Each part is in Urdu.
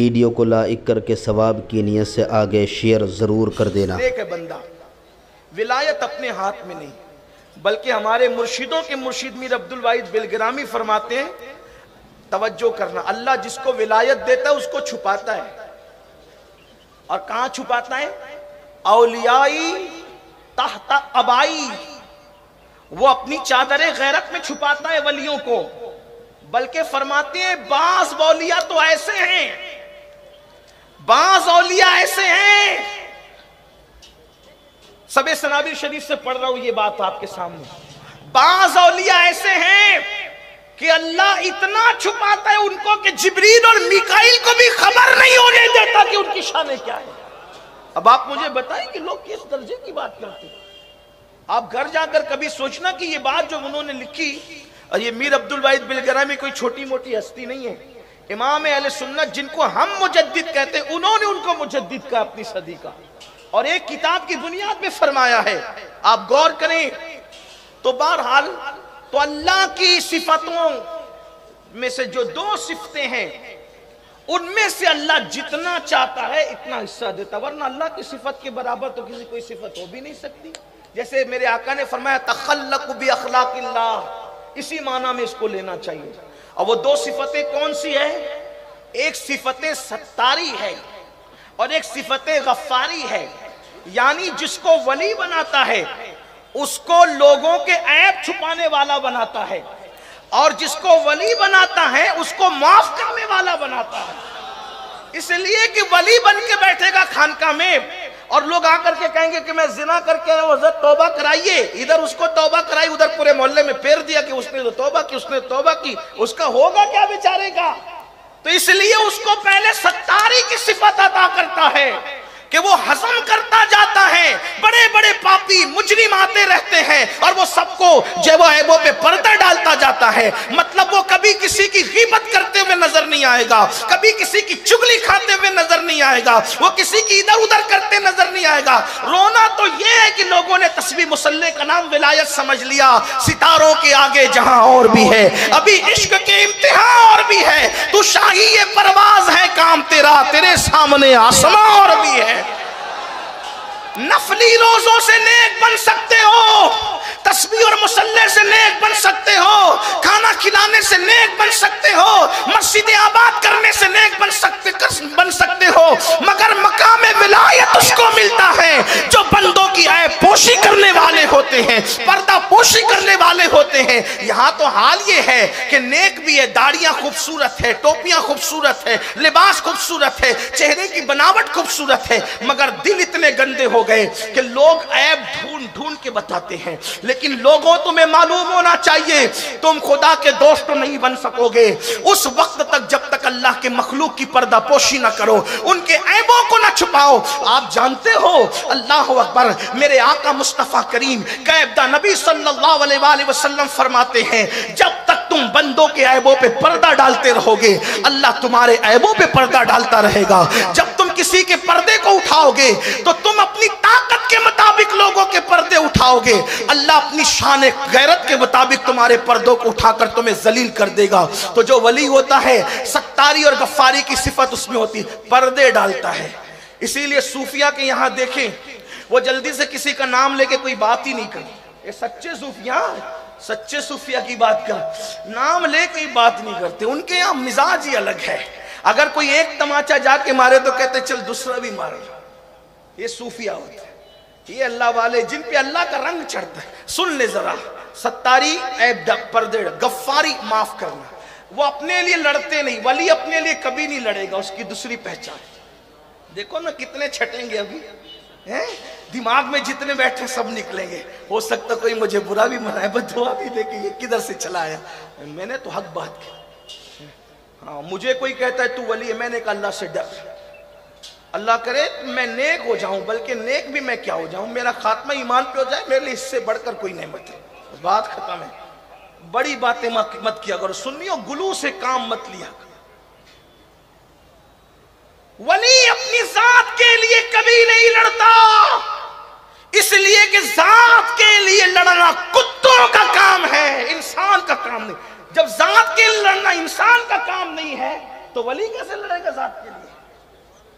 ویڈیو کو لائک کر کے ثواب کی نیت سے آگے شیئر ضرور کر دینا۔ نیک ہے بندہ، ولایت اپنے ہاتھ میں نہیں، بلکہ ہمارے مرشدوں کے مرشد میر عبدالواحد بلگرامی فرماتے ہیں، توجہ کرنا، اللہ جس کو ولایت دیتا ہے اس کو چھپاتا ہے۔ اور کہاں چھپاتا ہے؟ اولیائی تحت ابائی، وہ اپنی چادر غیرت میں چھپاتا ہے ولیوں کو۔ بلکہ فرماتے ہیں بعض اولیاء تو ایسے ہیں، بعض اولیاء ایسے ہیں، سب سنابی شریف سے پڑھ رہا ہوں یہ بات آپ کے سامنے، بعض اولیاء ایسے ہیں کہ اللہ اتنا چھپاتا ہے ان کو کہ جبریل اور میکائیل کو بھی خبر نہیں ہونے دیتا کہ ان کی شان کیا ہے۔ اب آپ مجھے بتائیں کہ لوگ کس درجے کی بات کرتے ہیں؟ آپ گھر جا کر کبھی سوچنا کہ یہ بات جو انہوں نے لکھی، اور یہ میر عبدالواحد بلگرامی کوئی چھوٹی موٹی ہستی نہیں ہے، امام اہل سنت جن کو ہم مجدد کہتے ہیں، انہوں نے ان کو مجدد کہا اپنی صدی کا، اور ایک کتاب کی بنیاد میں فرمایا ہے۔ آپ غور کریں تو بہرحال تو اللہ کی صفتوں میں سے جو دو صفتیں ہیں ان میں سے اللہ جتنا چاہتا ہے اتنا حصہ دیتا، ورنہ اللہ کی صفت کے برابر تو کسی کوئی صفت ہو بھی نہیں سکتی۔ جیسے میرے آقا نے فرمایا تخلق باخلاق اللہ، اسی معنی میں اس کو لینا چاہیے۔ اور وہ دو صفتیں کون سی ہیں؟ ایک صفت ستاری ہے اور ایک صفت غفاری ہے، یعنی جس کو ولی بناتا ہے اس کو لوگوں کے عیب چھپانے والا بناتا ہے، اور جس کو ولی بناتا ہے اس کو معاف کرنے والا بناتا ہے۔ اس لیے کہ ولی بن کے بیٹھے گا خانقاہ میں اور لوگ آ کر کے کہیں گے کہ میں زنا کر کے آیا ہوں، حضرت توبہ کرائیے، ادھر اس کو توبہ کرائی، ادھر پورے محلے میں پھیر دیا کہ اس نے تو توبہ کی، اس نے توبہ کی، اس کا ہوگا کیا بیچارے کا؟ تو اس لیے اس کو پہلے ستاری کی صفت عطا کرتا ہے کہ وہ ہضم کرتا جاتا ہے، بڑے بڑے پاپی مجرم آتے رہتے ہیں اور وہ سب کو جیب و عیبوں پہ پردہ ڈالتا جاتا ہے۔ مطلب وہ کبھی کسی کی غیبت کرتے ہوئے نظر نہیں آئے گا، کبھی کسی کی چگلی کھاتے ہوئے نظر نہیں آئے گا، وہ کسی کی ادھر ادھر کرتے نظر نہیں آئے گا۔ رونا تو یہ ہے کہ لوگوں نے تسبیح مصلی کا نام ولایت سمجھ لیا، ستاروں کے آگے جہاں اور بھی ہے، ابھی عشق کے امتحان اور بھی ہے، تو شاہی پرواز ہے کام تیرا، تیرے سامنے آسمان اور بھی ہے۔ نفلی روزوں سے نیک بن سکتے ہو، تسبیح اور مصلی سے نیک بن سکتے ہو، کھانا کھلانے سے نیک بن سکتے ہو، مسجد آباد کرنے سے نیک بن سکتے ہو، مگر مقام ولایت اس کو ملتا ہے جو بندوں کی عیب پوشی کرنے والے ہوتے ہیں، پردہ پوشی کرنے والے ہوتے ہیں۔ یہاں تو حال یہ ہے کہ نیک بھی ہے، داڑیاں خوبصورت ہے، ٹوپیاں خوبصورت ہے، لباس خوبصورت ہے، چہرے کی بناوٹ خوبصورت ہے، مگر دل اتنے گندے ہو گئے کہ لوگ عیب ڈھونڈ ڈھونڈ کے بتاتے ہیں۔ لیکن لوگوں تمہیں معلوم ہونا چاہیے تم خدا کے دوست نہیں بن سکو گے اس وقت تک جب تک اللہ کے مخلوق کی پردہ پوشی نہ کرو، ان کے عیبوں کو نہ چھپاؤ۔ آپ جانتے ہو، اللہ اکبر، میرے آقا مصطفیٰ کریم قائدہ نبی صلی اللہ علیہ وآلہ وسلم فرماتے ہیں جب تک تم بندوں کے عیبوں پہ پردہ ڈالتے رہو گے اللہ تمہارے عیبوں پہ پردہ ڈالتا رہے گا۔ جب تم کسی کے پردے کو اٹھاؤ گے تو تم اپنی طاقت کے مطابق لوگوں کے پردے اٹھاؤ گے، اللہ اپنی شان غیرت کے مطابق تمہارے پردوں کو اٹھا کر تمہیں ذلیل کر دے گا۔ تو جو ولی ہوتا ہے ستاری اور غفاری کی صفت اس میں ہوتی، پردے ڈالتا ہے۔ اسی لیے صوفیہ کے یہاں دیکھیں، وہ جلدی سے کسی کا نام لے کے کوئی بات ہی نہیں کرتے۔ یہ سچے صوفیہ، سچے صوفیہ کی بات کر، نام لے کوئی بات نہیں کرتے، ان کے یہاں مزاج ہی الگ ہے۔ اگر کوئی ایک تماچا جا کے مارے تو کہتے چل دوسرا بھی مارے۔ یہ صوفیہ ہوتا ہے، یہ اللہ والے جن پہ اللہ کا رنگ چڑھتا ہے۔ سن لے ذرا، ستاری عیب پردے، غفاری معاف کرنا، وہ اپنے لیے لڑتے نہیں، ولی اپنے لیے کبھی نہیں لڑے گا، اس کی دوسری پہچان۔ دیکھو نا کتنے چھٹیں گے ابھی، دماغ میں جتنے بیٹھے سب نکلیں گے۔ ہو سکتا کوئی مجھے برا بھی منائے، بد دعا بھی دے کہ یہ کدھر سے چلا آیا۔ میں نے تو حق بات کی، ہاں مجھے کوئی کہتا ہے تو ولی ہے، میں نے کہا اللہ سے ڈر، اللہ کرے میں نیک ہو جاؤں، بلکہ نیک بھی میں کیا ہو جاؤں، میرا خاتمہ ایمان پہ ہو جائے، میرے لیے اس سے بڑھ کر کوئی نعمت ہے۔ بات ختم ہے، بڑی باتیں مت کیا کرو، سنیو گلو سے کام مت لیا کرو۔ ولی اپنی ذات کے لیے کبھی نہیں لڑتا، اس لیے کہ ذات کے لیے لڑنا کتوں کا کام ہے، انسان کا کام نہیں۔ جب ذات کے لیے لڑنا انسان کا کام نہیں ہے تو ولی کیسے لڑے گا ذات کے لیے؟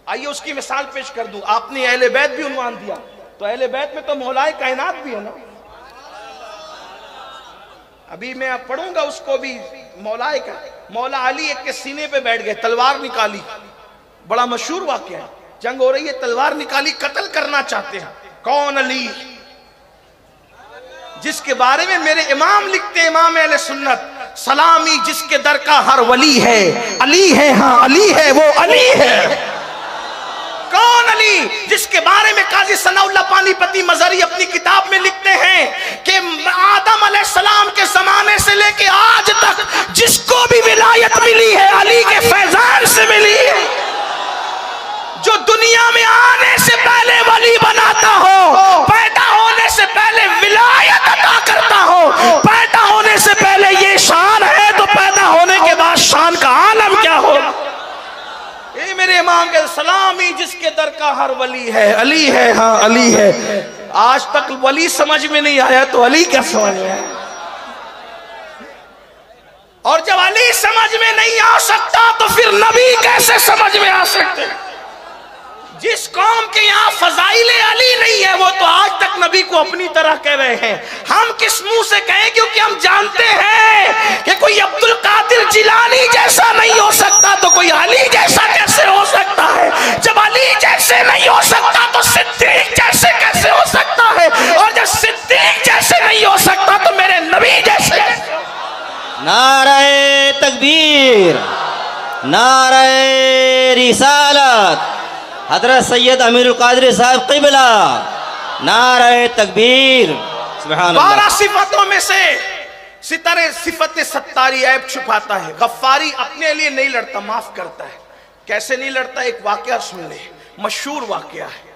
آئیے اس کی مثال پیش کر دوں. آپ نے اہل بیت بھی عنوان دیا, تو اہل بیت میں تو مولائے کائنات بھی ہے نا. ابھی میں پڑھوں گا اس کو بھی. مولا علی ایک کے سینے پہ بیٹھ گئے, تلوار نکالی, بڑا مشہور واقعہ ہے. جنگ ہو رہی ہے, تلوار نکالی, قتل کرنا چاہتے ہیں. کون؟ علی, جس کے بارے میں میرے امام لکھتے ہیں, امام اہل سنت, سلامی جس کے در کا ہر ولی ہے. علی ہے, ہاں علی ہے, وہ علی ہے. کون علی؟ جس کے بارے میں قاضی ثناء اللہ پانی پتی مظہری اپنی کتاب میں لکھتے ہیں کہ آدم علیہ السلام کے زمانے سے لے کے آج تک جس کو بھی ولایت ملی ہے علی کے فیضان سے ملی ہے. جو دنیا میں آنے سے پہلے ولی بناتا ہو, پیدا ہونے سے پہلے ولایت عطا کرتا ہو, پیدا ہونے سے پہلے یہ شان ہے تو پیدا ہونے کے بعد شان کا عالم کیا ہو. اے میرے امام کے سلامی جس کے در کا ہر ولی ہے. علی ہے, ہاں علی ہے. آج تک ولی سمجھ میں نہیں آیا تو علی کیا سمجھ میں آیا؟ اور جب علی سمجھ میں نہیں آ سکتا تو پھر نبی کیسے سمجھ میں آ سکتے؟ جس قوم کے یہاں فضائل علی نہیں ہے وہ تو آج تک نبی کو اپنی طرح کہہ رہے ہیں. ہم کس منہ سے کہیں؟ کیونکہ ہم جانتے ہیں کہ کوئی عبد القادر جیلانی جیسا نہیں ہو سکتا تو کوئی علی جیسا کیسے ہو سکتا ہے؟ جب علی جیسے نہیں ہو سکتا تو صدیق جیسے کیسے ہو سکتا ہے؟ اور جب صدیق جیسے نہیں ہو سکتا تو میرے نبی جیسے. نعرہ تکبیر, نعرہ رسالت, حضرت سید امیر القادری صاحب قبلہ, نعرہ تکبیر. سبحان اللہ. 12 صفتوں میں سے ستارے صفت ستاری عیب چھپاتا ہے. غفاری اپنے لیے نہیں لڑتا, معاف کرتا ہے. کیسے نہیں لڑتا؟ ایک واقعہ سن لے, مشہور واقعہ ہے.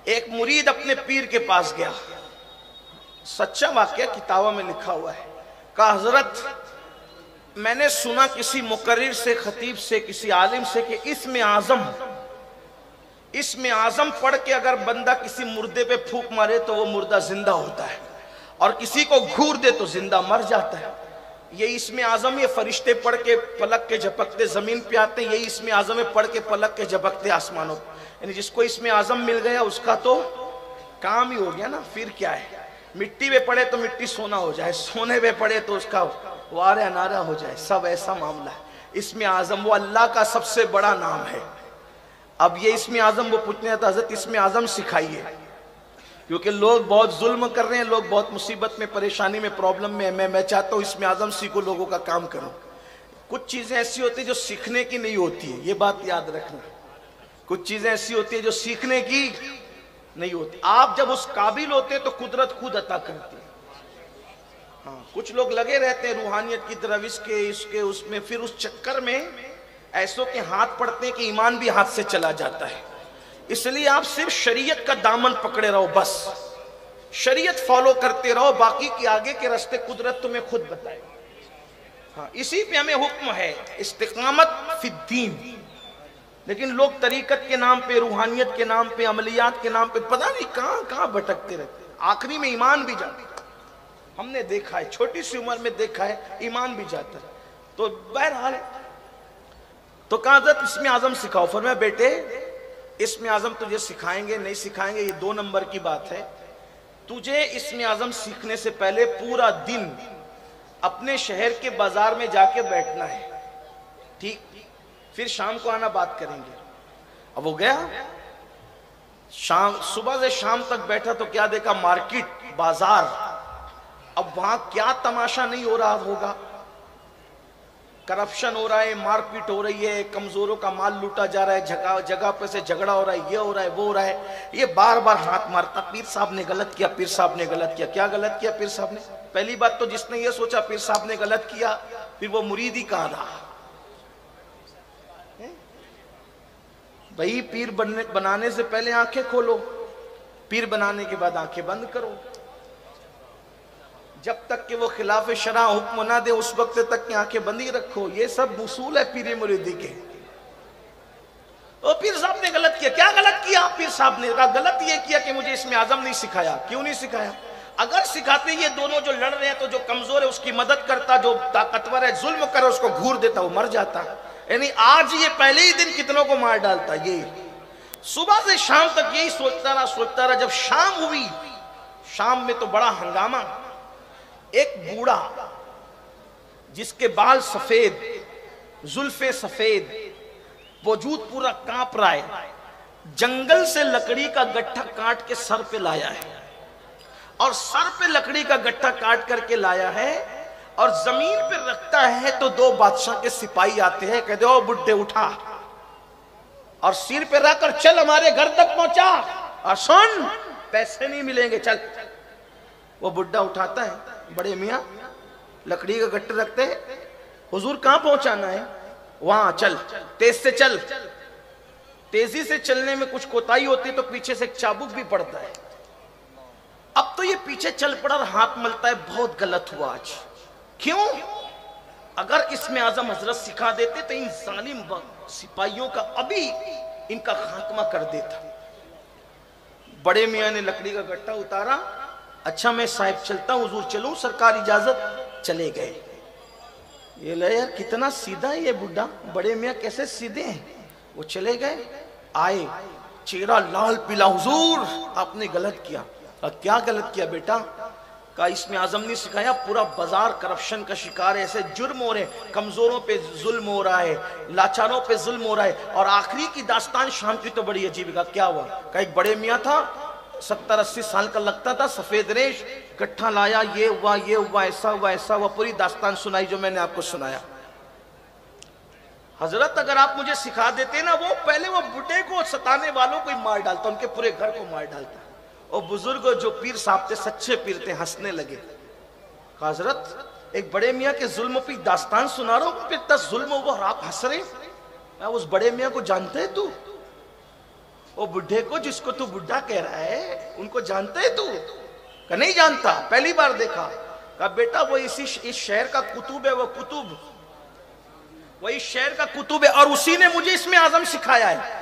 ایک مرید اپنے پیر کے پاس گیا, سچا واقعہ کتابوں میں لکھا ہوا ہے. کہا حضرت میں نے سنا کسی مقرر سے, خطیب سے, کسی عالم سے کہ اسم اعظم پڑھ کے اگر بندہ کسی مردے پہ پھونک مارے تو وہ مردہ زندہ ہوتا ہے, اور کسی کو گھور دے تو زندہ مر جاتا ہے. یہ اسم اعظم یہ فرشتے پڑھ کے پلک کے جھپکتے زمین پہ آتے ہیں, یہی اسم اعظم ہے پڑھ کے پلک کے جھپکتے آسمانوں پہ. یعنی جس کو اسم اعظم مل گیا اس کا تو کام ہی ہو گیا نا. پھر کیا ہے؟ مٹی پہ پڑے تو مٹی سونا ہو جائے, سونے پہ پڑے تو اس کا وارہ نارہ ہو جائے, سب ایسا معاملہ ہے. اسم اعظم وہ اللہ کا سب سے بڑا نام ہے. اب یہ اسم اعظم وہ پوچھنے تھا حضرت اسم اعظم سکھائیے, کیونکہ لوگ بہت ظلم کر رہے ہیں, لوگ بہت مصیبت میں, پریشانی میں, پرابلم میں. میں چاہتا ہوں اسم اعظم سیکھو, لوگوں کا کام کرو. کچھ چیزیں ایسی ہوتی ہیں جو سیکھنے کی نہیں ہوتی ہے, یہ بات یاد رکھنا. کچھ چیزیں ایسی ہوتی ہیں جو سیکھنے کی نہیں ہوتی. آپ جب اس قابل ہوتے ہیں تو قدرت خود عطا کرتی ہے. ہاں, کچھ لوگ لگے رہتے ہیں روحانیت کی طرف, اس میں, پھر اس چکر میں ایسوں کے ہاتھ پڑتے ہیں کہ ایمان بھی ہاتھ سے چلا جاتا ہے. اس لیے آپ صرف شریعت کا دامن پکڑے رہو, بس شریعت فالو کرتے رہو, باقی کے آگے کے راستے قدرت تمہیں خود بتائے. ہاں, اسی پہ ہمیں حکم ہے, استقامت فی الدین. لیکن لوگ طریقت کے نام پہ, روحانیت کے نام پہ, عملیات کے نام پہ پتہ نہیں کہاں کہاں بھٹکتے رہتے ہیں. آخری میں ایمان بھی جاتا ہے. ہم نے دیکھا ہے, چھوٹی سی عمر میں دیکھا ہے, ایمان بھی جاتا ہے. تو بہرحال تو کہا حضرت اسم اعظم سکھاؤ. فرمایا بیٹے اسم اعظم تجھے سکھائیں گے نہیں سکھائیں گے یہ 2 نمبر کی بات ہے. تجھے اسم اعظم سیکھنے سے پہلے پورا دن اپنے شہر کے بازار میں جا کے بیٹھنا ہے, ٹھیک؟ پھر شام کو آنا, بات کریں گے. اب وہ گیا, صبح سے شام تک بیٹھا تو کیا دیکھا؟ مارکیٹ, بازار. اب وہاں کیا تماشا نہیں ہو رہا ہوگا؟ کرپشن ہو رہا ہے, مار پیٹ ہو رہی ہے, کمزوروں کا مال لوٹا جا رہا ہے, جگہ پہ سے جھگڑا ہو رہا ہے, یہ ہو رہا ہے, وہ ہو رہا ہے. یہ بار بار ہاتھ مارتا, پیر صاحب نے غلط کیا, پیر صاحب نے غلط کیا. کیا غلط کیا پیر صاحب نے؟ پہلی بات تو جس نے یہ سوچا پیر صاحب نے غلط کیا, پھر وہ مرید ہی کہاں رہا. بھئی پیر بنانے سے پہلے آنکھیں کھولو, پیر بنانے کے بعد آنکھیں بند کرو. جب تک کہ وہ خلاف شرع حکم نہ دے اس وقت تک کہ آنکھیں بندی رکھو. یہ سب اصول ہے پیر مریدی کے. تو پیر صاحب نے غلط کیا. کیا غلط کیا؟ پیر صاحب نے کہا غلط یہ کیا کہ مجھے اسم اعظم نہیں سکھایا. کیوں نہیں سکھایا؟ اگر سکھاتے یہ دونوں جو لڑ رہے ہیں تو جو کمزور ہے اس کی مدد کرتا, جو طاقتور ہے ظلم کرے اس کو گھور دیتا, وہ مر جاتا. یعنی آج یہ پہلے ہی دن کتنوں کو مار ڈالتا. یہ صبح سے شام تک یہی سوچتا رہا. جب شام ہوئی، شام میں تو بڑا ہنگامہ. ایک بوڑھا جس کے بال سفید، زلفیں سفید، وجود پورا کانپ رہا ہے، جنگل سے لکڑی کا گٹھا کاٹ کے سر پہ لایا ہے، اور سر پہ لکڑی کا گٹھا کاٹ کر کے لایا ہے اور زمین پہ رکھتا ہے تو دو بادشاہ کے سپاہی آتے ہیں، کہتے او بڈھے اٹھا، اور سر پہ رکھ کر چل ہمارے گھر تک پہنچا، اور سن پیسے نہیں ملیں گے چل. وہ بڈھا اٹھاتا ہے، بڑے میاں لکڑی کا گٹھا رکھتے ہیں، حضور کہاں پہنچانا ہے؟ وہاں چل، تیز سے چل. تیزی سے چلنے میں کچھ کوتاہی ہوتی تو پیچھے سے ایک چابک بھی پڑتا ہے. اب تو یہ پیچھے چل پڑا اور ہاتھ ملتا ہے، بہت غلط ہوا آج. کیوں؟ اگر اسم اعظم حضرت سکھا دیتے تو ان ظالم سپاہیوں کا ابھی ان کا خاتمہ کر دیتا. بڑے میاں نے لکڑی کا گٹھا اتارا، اچھا میں صاحب چلتا ہوں، حضور چلوں؟ سرکار اجازت. چلے گئے. یہ لے یار کتنا سیدھا ہے یہ بڈھا، بڑے میاں کیسے سیدھے ہیں. وہ چلے گئے، آئے، چہرہ لال پیلا. حضور آپ نے غلط کیا. کیا غلط کیا بیٹا؟ کہا اسم اعظم نے سکھایا، پورا بازار کرپشن کا شکار ہے، ایسے جرم ہو رہے ہیں، کمزوروں پہ ظلم ہو رہا ہے، لاچاروں پہ ظلم ہو رہا ہے. اور آخری کی داستان شام کی تو بڑی عجیب. کہا کیا ہوا؟ کہا ایک بڑے میاں تھا، 70-80 سال کا لگتا تھا، سفید ریش، گٹھا لایا، یہ ہوا، ایسا ہوا. پوری داستان سنائی جو میں نے آپ کو سنایا. حضرت اگر آپ مجھے سکھا دیتے نا، وہ پہلے وہ بڈھے کو ستانے والوں کو ہی مار ڈالتا، ان کے پورے گھر کو مار ڈالتا. اور بزرگ جو پیر صاحب تھے، سچے پیر تھے، ہنسنے لگے. کہا حضرت ایک بڑے میاں کے ظلم پہ داستان سنا رہا ہوں، پہ اتنا ظلم ہوا اور آپ ہنس رہے. میں اس بڑے میاں کو جانتا ہے تو؟ وہ بڈھے کو جس کو تو بڈھا کہہ رہا ہے، ان کو جانتا ہے تو؟ کہ نہیں جانتا، پہلی بار دیکھا. کہا بیٹا وہ اس شہر کا کتب ہے، وہ کتب وہی شہر کا کتب ہے، اور اسی نے مجھے اسم اعظم سکھایا ہے.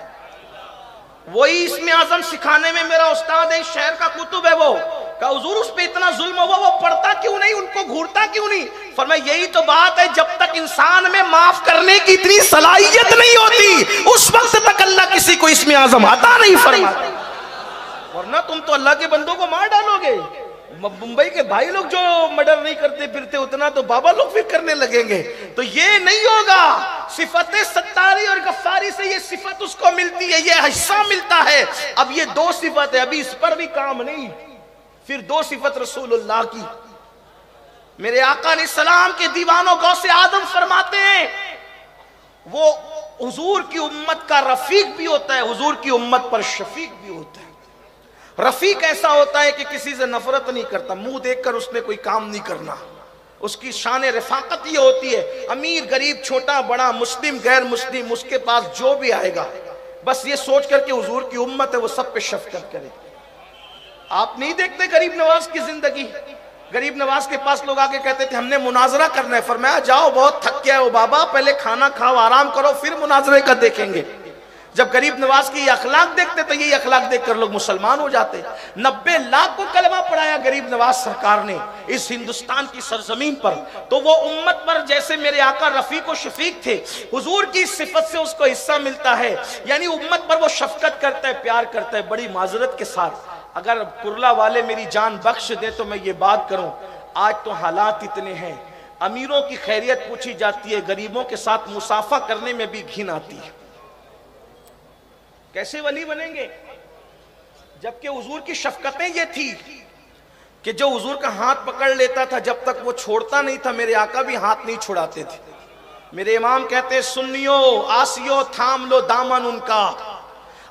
وہی اسم اعظم سکھانے میں میرا استاد ہے، شہر کا کتب ہے وہ. کہا حضور اس پہ اتنا ظلم ہوا، وہ پڑھتا کیوں نہیں، ان کو گھورتا کیوں نہیں؟ فرمایا یہی تو بات ہے، جب تک انسان میں معاف کرنے کی اتنی صلاحیت نہیں ہوتی، اس وقت تک اللہ کسی کو اسم اعظم عطا نہیں فرماتا. ورنہ تم تو اللہ کے بندوں کو مار ڈالو گے. ممبئی کے بھائی لوگ جو مرڈر نہیں کرتے پھرتے، اتنا تو بابا لوگ پھر کرنے لگیں گے. تو یہ نہیں ہوگا. صفت ستاری اور غفاری سے یہ صفت اس کو ملتی ہے، یہ حصہ ملتا ہے. اب یہ دو صفت ہے، ابھی اس پر بھی کام نہیں. پھر دو صفت رسول اللہ کی. میرے آقا علیہ السلام کے دیوانوں غوث آدم فرماتے ہیں، وہ حضور کی امت کا رفیق بھی ہوتا ہے، حضور کی امت پر شفیق بھی ہوتا ہے. رفیق ایسا ہوتا ہے کہ کسی سے نفرت نہیں کرتا، منہ دیکھ کر اس نے کوئی کام نہیں کرنا. اس کی شان رفاقت یہ ہوتی ہے، امیر غریب چھوٹا بڑا مسلم غیر مسلم، اس کے پاس جو بھی آئے گا بس یہ سوچ کر کہ حضور کی امت ہے، وہ سب پہ شفقت کرے. آپ نہیں دیکھتے غریب نواز کی زندگی؟ غریب نواز کے پاس لوگ آگے کہتے تھے ہم نے مناظرہ کرنا ہے. فرمایا جاؤ بہت تھک گیا ہو بابا، پہلے کھانا کھاؤ آرام کرو پھر مناظرے کا دیکھیں گے. جب غریب نواز کی یہ اخلاق دیکھتے تو یہی اخلاق دیکھ کر لوگ مسلمان ہو جاتے. 90 لاکھ کو کلمہ پڑھایا غریب نواز سرکار نے اس ہندوستان کی سرزمین پر. تو وہ امت پر جیسے میرے آقا رفیق و شفیق تھے، حضور کی صفت سے اس کو حصہ ملتا ہے. یعنی امت پر وہ شفقت کرتا ہے، پیار کرتا ہے. بڑی معذرت کے ساتھ اگر کرلا والے میری جان بخش دے تو میں یہ بات کروں، آج تو حالات اتنے ہیں، امیروں کی خیریت پوچھی جاتی ہے، غریبوں کے ساتھ مصافحہ کرنے میں بھی گھن آتی ہے. کیسے ولی بنیں گے؟ جبکہ حضور کی شفقتیں یہ تھی کہ جو حضور کا ہاتھ پکڑ لیتا تھا جب تک وہ چھوڑتا نہیں تھا، میرے آقا بھی ہاتھ نہیں چھڑاتے تھے. میرے امام کہتے ہیں سنیو آسیو تھام لو دامن ان کا،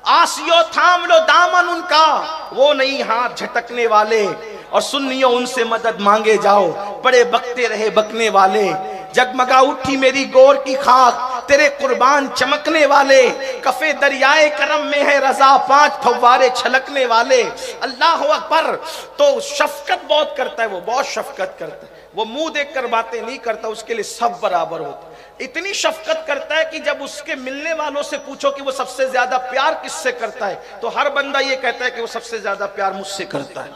آسیو تھام لو دامن ان کا، وہ نہیں ہاتھ جھٹکنے والے. اور سنیو ان سے مدد مانگے جاؤ، بڑے بکتے رہے بکنے والے. جگمگا اٹھی میری گور کی خاک، تیرے قربان چمکنے والے. کفے دریائے کرم میں ہے رضا، 5 پھوارے چھلکنے والے. اللہ اکبر. تو شفقت بہت کرتا ہے، وہ بہت شفقت کرتا ہے. وہ منہ دیکھ کر باتیں نہیں کرتا، اس کے لیے سب برابر ہوتا. اتنی شفقت کرتا ہے کہ جب اس کے ملنے والوں سے پوچھو کہ وہ سب سے زیادہ پیار کس سے کرتا ہے، تو ہر بندہ یہ کہتا ہے کہ وہ سب سے زیادہ پیار مجھ سے کرتا ہے.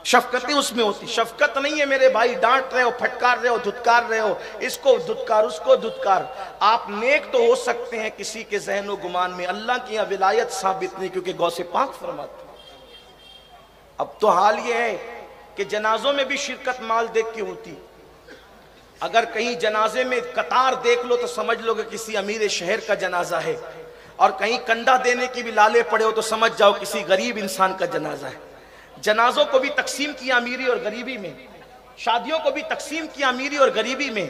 شفقتیں اس میں ہوتی. شفقت نہیں ہے میرے بھائی ڈانٹ رہے ہو, پھٹکار رہے ہو, دھتکار رہے ہو, اس کو دھتکار اس کو دھتکار. آپ نیک تو ہو سکتے ہیں کسی کے ذہن و گمان میں, اللہ کی یہاں ولایت ثابت نہیں, کیونکہ غوث پاک فرماتے ہیں. اب تو حال یہ ہے کہ جنازوں میں بھی شرکت مال دیکھ کے ہوتی. اگر کہیں جنازے میں قطار دیکھ لو تو سمجھ لو کہ کسی امیر شہر کا جنازہ ہے, اور کہیں کنڈا دینے کی بھی لالے پڑے ہو تو سمجھ جاؤ کسی غریب انسان کا جنازہ ہے. جنازوں کو بھی تقسیم کیا امیری اور غریبی میں, شادیوں کو بھی تقسیم کیا امیری اور غریبی میں,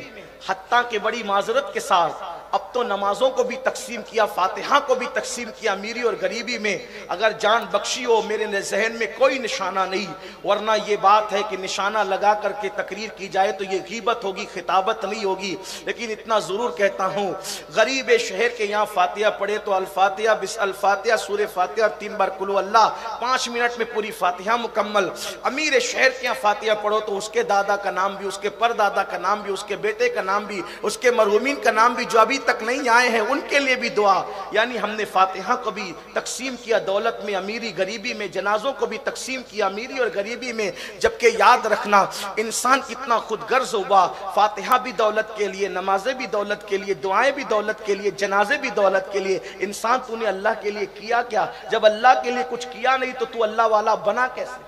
حتیٰ کہ بڑی معذرت کے ساتھ اب تو نمازوں کو بھی تقسیم کیا, فاتحہ کو بھی تقسیم کیا امیری اور غریبی میں. اگر جان بخشی ہو میرے ذہن میں کوئی نشانہ نہیں, ورنہ یہ بات ہے کہ نشانہ لگا کر کے تقریر کی جائے تو یہ غیبت ہوگی, خطابت نہیں ہوگی. لیکن اتنا ضرور کہتا ہوں, غریب شہر کے یہاں فاتحہ پڑھے تو الفاتحہ بس الفاتحہ سورہ فاتحہ اور 3 بار قل اللہ, 5 منٹ میں پوری فاتحہ مکمل. امیر شہر کے یہاں فاتحہ پڑھو تو اس کے دادا کا نام بھی, اس کے پردادا کا نام بھی, اس کے بیٹے کا نام بھی, اس کے مرحومین کا نام بھی جو ابھی تک نہیں آئے ہیں ان کے لیے بھی دعا. یعنی ہم نے فاتحہ کو بھی تقسیم کیا دولت میں امیری غریبی میں, جنازوں کو بھی تقسیم کیا امیری اور غریبی میں. جبکہ یاد رکھنا انسان کتنا خود غرض ہوا, فاتحہ بھی دولت کے لیے, نمازیں بھی دولت کے لیے, دعائیں بھی دولت کے لیے, جنازے بھی دولت کے لیے. انسان تو نے اللہ کے لیے کیا کیا؟ جب اللہ کے لیے کچھ کیا نہیں تو تو اللہ والا بنا کیسے؟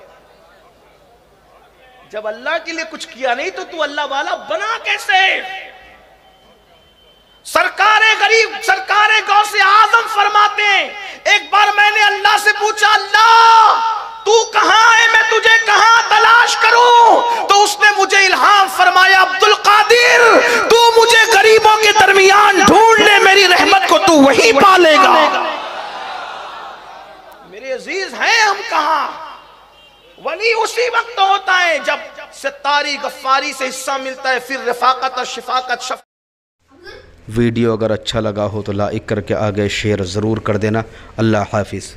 جب اللہ کے لیے کچھ کیا نہیں تو تو اللہ والا بنا کیسے؟ سرکار غریب سرکار غوث اعظم فرماتے ہیں, ایک بار میں نے اللہ سے پوچھا, اللہ تو کہاں ہے, میں تجھے کہاں تلاش کروں؟ تو اس نے مجھے الہام فرمایا, عبد القادر تو مجھے غریبوں کے درمیان ڈھونڈ لے, میری رحمت کو تو وہی پالے گا. میرے عزیز ہیں ہم کہاں؟ ولی اسی وقت ہوتا ہے جب ستاری غفاری سے حصہ ملتا ہے, پھر رفاقت اور شفاقت. ویڈیو اگر اچھا لگا ہو تو لائک کر کے آگے شیئر ضرور کر دینا. اللہ حافظ.